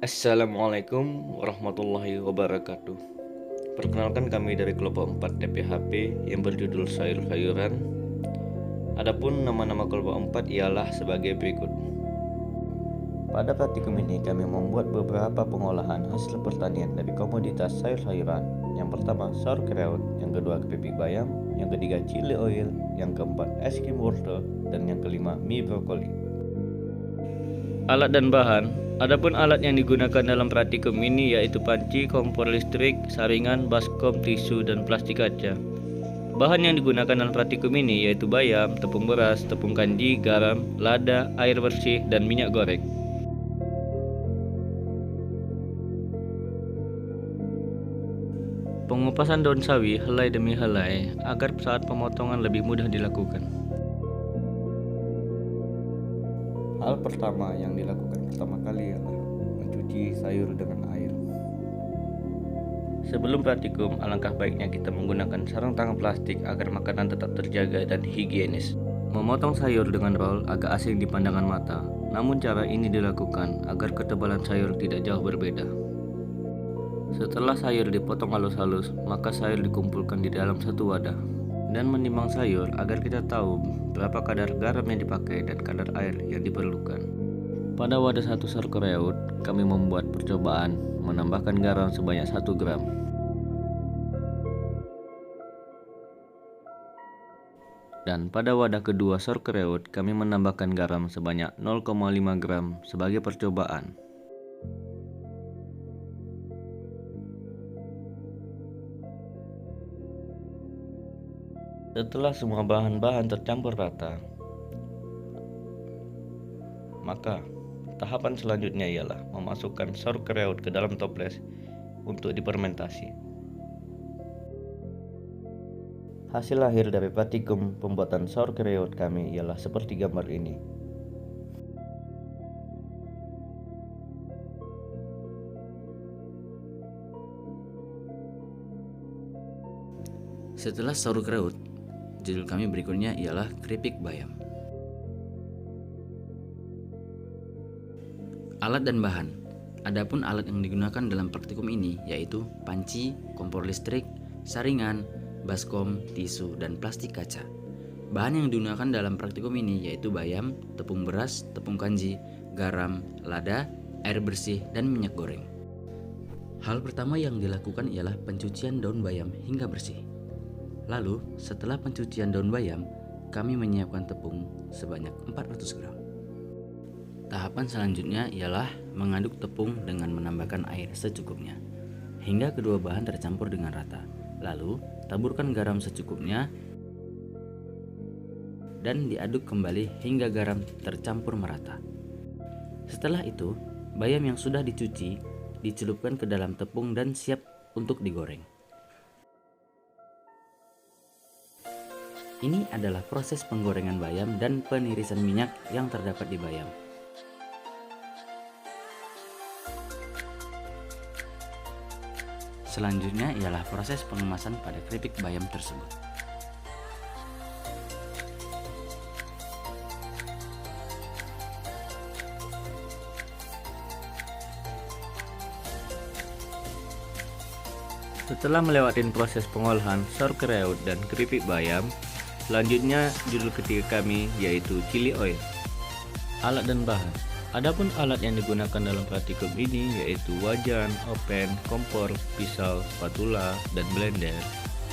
Assalamualaikum warahmatullahi wabarakatuh. Perkenalkan kami dari kelompok 4 TPHP yang berjudul sayur-sayuran. Adapun nama-nama kelompok 4 ialah sebagai berikut. Pada praktikum ini kami membuat beberapa pengolahan hasil pertanian dari komoditas sayur-sayuran. Yang pertama sauerkraut, yang kedua keripik bayam, yang ketiga chili oil, yang keempat es krim wortel, dan yang kelima mie brokoli. Alat dan bahan. Adapun alat yang digunakan dalam praktikum ini yaitu panci, kompor listrik, saringan, baskom, tisu, dan plastik kaca. Bahan yang digunakan dalam praktikum ini yaitu bayam, tepung beras, tepung kanji, garam, lada, air bersih, dan minyak goreng. Pengupasan daun sawi helai demi helai agar saat pemotongan lebih mudah dilakukan. Hal pertama yang dilakukan pertama kali adalah mencuci sayur dengan air. Sebelum praktikum, alangkah baiknya kita menggunakan sarung tangan plastik agar makanan tetap terjaga dan higienis. Memotong sayur dengan roll agak asing di pandangan mata, namun cara ini dilakukan agar ketebalan sayur tidak jauh berbeda. Setelah sayur dipotong halus-halus, maka sayur dikumpulkan di dalam satu wadah dan menimbang sayur agar kita tahu berapa kadar garam yang dipakai dan kadar air yang diperlukan. Pada wadah satu sauerkraut, kami membuat percobaan menambahkan garam sebanyak 1 gram. Dan pada wadah kedua sauerkraut, kami menambahkan garam sebanyak 0,5 gram sebagai percobaan. Setelah semua bahan-bahan tercampur rata, maka tahapan selanjutnya ialah memasukkan sauerkraut ke dalam toples untuk difermentasi. Hasil akhir dari praktikum pembuatan sauerkraut kami ialah seperti gambar ini. Setelah sauerkraut, judul kami berikutnya ialah keripik bayam. Alat dan bahan. Adapun alat yang digunakan dalam praktikum ini yaitu panci, kompor listrik, saringan, baskom, tisu, dan plastik kaca. Bahan yang digunakan dalam praktikum ini yaitu bayam, tepung beras, tepung kanji, garam, lada, air bersih, dan minyak goreng. Hal pertama yang dilakukan ialah pencucian daun bayam hingga bersih. Lalu, setelah pencucian daun bayam, kami menyiapkan tepung sebanyak 400 gram. Tahapan selanjutnya ialah mengaduk tepung dengan menambahkan air secukupnya, hingga kedua bahan tercampur dengan rata. Lalu, taburkan garam secukupnya dan diaduk kembali hingga garam tercampur merata. Setelah itu, bayam yang sudah dicuci dicelupkan ke dalam tepung dan siap untuk digoreng. Ini adalah proses penggorengan bayam dan penirisan minyak yang terdapat di bayam. Selanjutnya ialah proses pengemasan pada keripik bayam tersebut. Setelah melewati proses pengolahan sauerkraut dan keripik bayam, selanjutnya judul ketiga kami yaitu chili oil. Alat dan bahan. Adapun alat yang digunakan dalam praktikum ini yaitu wajan, oven, kompor, pisau, spatula, dan blender.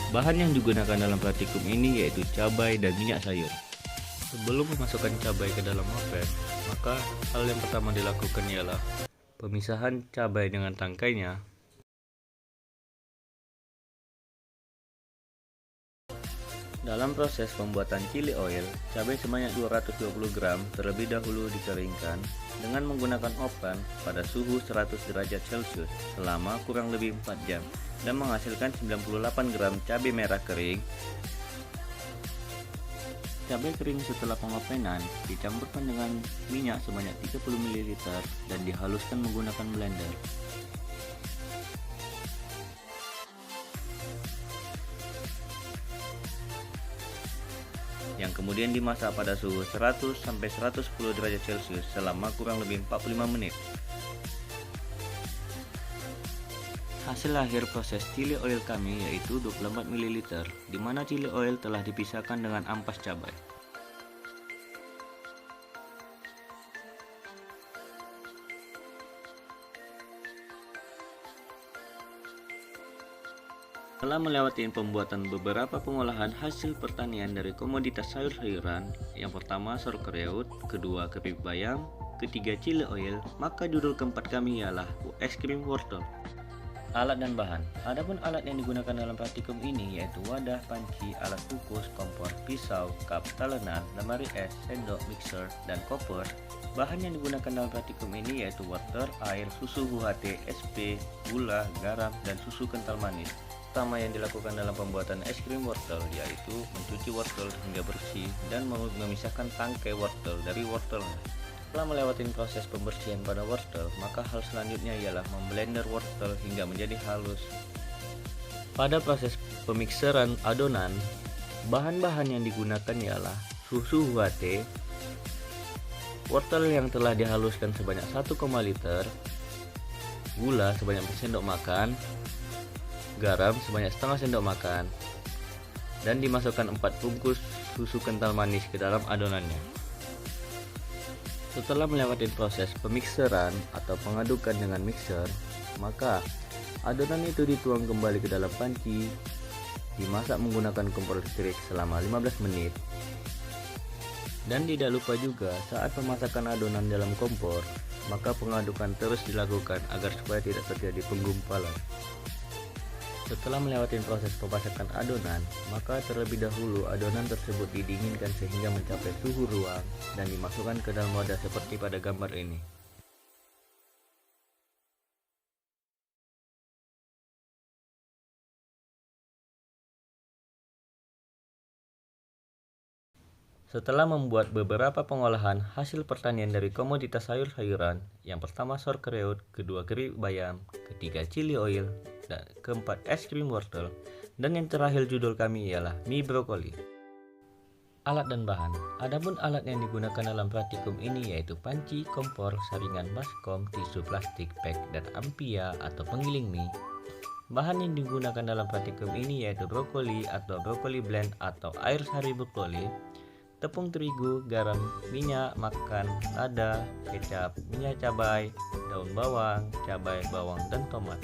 Bahan yang digunakan dalam praktikum ini yaitu cabai dan minyak sayur. Sebelum memasukkan cabai ke dalam oven, maka hal yang pertama dilakukan ialah pemisahan cabai dengan tangkainya. Dalam proses pembuatan chili oil, cabai sebanyak 220 gram terlebih dahulu dikeringkan dengan menggunakan oven pada suhu 100 derajat Celcius selama kurang lebih 4 jam dan menghasilkan 98 gram cabai merah kering. Cabai kering setelah pengopenan dicampurkan dengan minyak sebanyak 30 ml dan dihaluskan menggunakan blender. Yang kemudian dimasak pada suhu 100 sampai 110 derajat Celcius selama kurang lebih 45 menit. Hasil akhir proses chili oil kami yaitu 24 ml, di mana chili oil telah dipisahkan dengan ampas cabai. Setelah melewati pembuatan beberapa pengolahan hasil pertanian dari komoditas sayur-sayuran, yang pertama sauerkraut, kedua keripik bayam, ketiga chili oil, maka judul keempat kami ialah es krim wortel. Alat dan bahan. Adapun alat yang digunakan dalam praktikum ini yaitu wadah, panci, alat kukus, kompor, pisau, kap, talenan, lemari es, sendok, mixer, dan koper. Bahan yang digunakan dalam praktikum ini yaitu water, air, susu UHT, SP, gula, garam, dan susu kental manis. Pertama yang dilakukan dalam pembuatan es krim wortel yaitu mencuci wortel hingga bersih dan memisahkan tangkai wortel dari wortelnya. Setelah melewati proses pembersihan pada wortel, maka hal selanjutnya ialah memblender wortel hingga menjadi halus. Pada proses pemikseran adonan, bahan-bahan yang digunakan ialah susu UHT, wortel yang telah dihaluskan sebanyak 1,5 liter, gula sebanyak sendok makan, garam sebanyak setengah sendok makan, dan dimasukkan 4 bungkus susu kental manis ke dalam adonannya. Setelah melewati proses pemikseran atau pengadukan dengan mixer, maka adonan itu dituang kembali ke dalam panci, dimasak menggunakan kompor listrik selama 15 menit. Dan tidak lupa juga saat pemasakan adonan dalam kompor, maka pengadukan terus dilakukan agar supaya tidak terjadi penggumpalan. Setelah melewati proses pemasakan adonan, maka terlebih dahulu adonan tersebut didinginkan sehingga mencapai suhu ruang dan dimasukkan ke dalam wadah seperti pada gambar ini. Setelah membuat beberapa pengolahan hasil pertanian dari komoditas sayur-sayuran, yang pertama sauerkraut, kedua keripik bayam, ketiga chili oil, dan keempat es krim wortel, dan yang terakhir judul kami ialah mie brokoli. Alat dan bahan. Adapun alat yang digunakan dalam praktikum ini yaitu panci, kompor, saringan baskom, tisu plastik, pek, dan ampia atau penggiling mie. Bahan yang digunakan dalam praktikum ini yaitu brokoli atau brokoli blend atau air sari brokoli, tepung terigu, garam, minyak makan, lada, kecap, minyak cabai, daun bawang, cabai, bawang, dan tomat.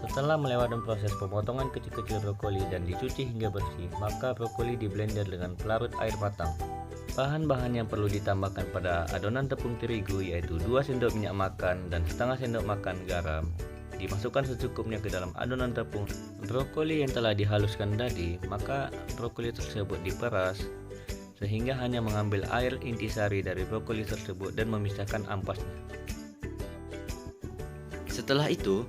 Setelah melewati proses pemotongan kecil-kecil brokoli dan dicuci hingga bersih, maka brokoli diblender dengan pelarut air matang. Bahan-bahan yang perlu ditambahkan pada adonan tepung terigu yaitu 2 sendok minyak makan dan setengah sendok makan garam. Dimasukkan secukupnya ke dalam adonan tepung brokoli yang telah dihaluskan tadi, maka brokoli tersebut diperas sehingga hanya mengambil air intisari dari brokoli tersebut dan memisahkan ampasnya. Setelah itu,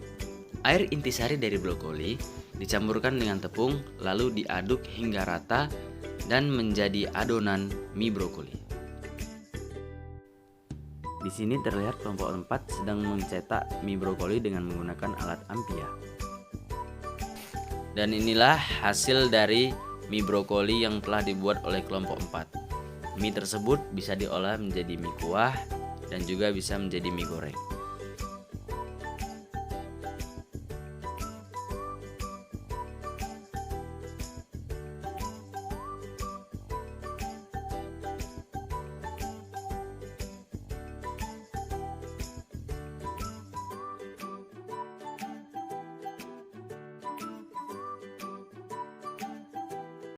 air intisari dari brokoli dicampurkan dengan tepung lalu diaduk hingga rata dan menjadi adonan mie brokoli. Di sini terlihat kelompok 4 sedang mencetak mie brokoli dengan menggunakan alat ampia. Dan inilah hasil dari mie brokoli yang telah dibuat oleh kelompok 4. Mie tersebut bisa diolah menjadi mie kuah dan juga bisa menjadi mie goreng.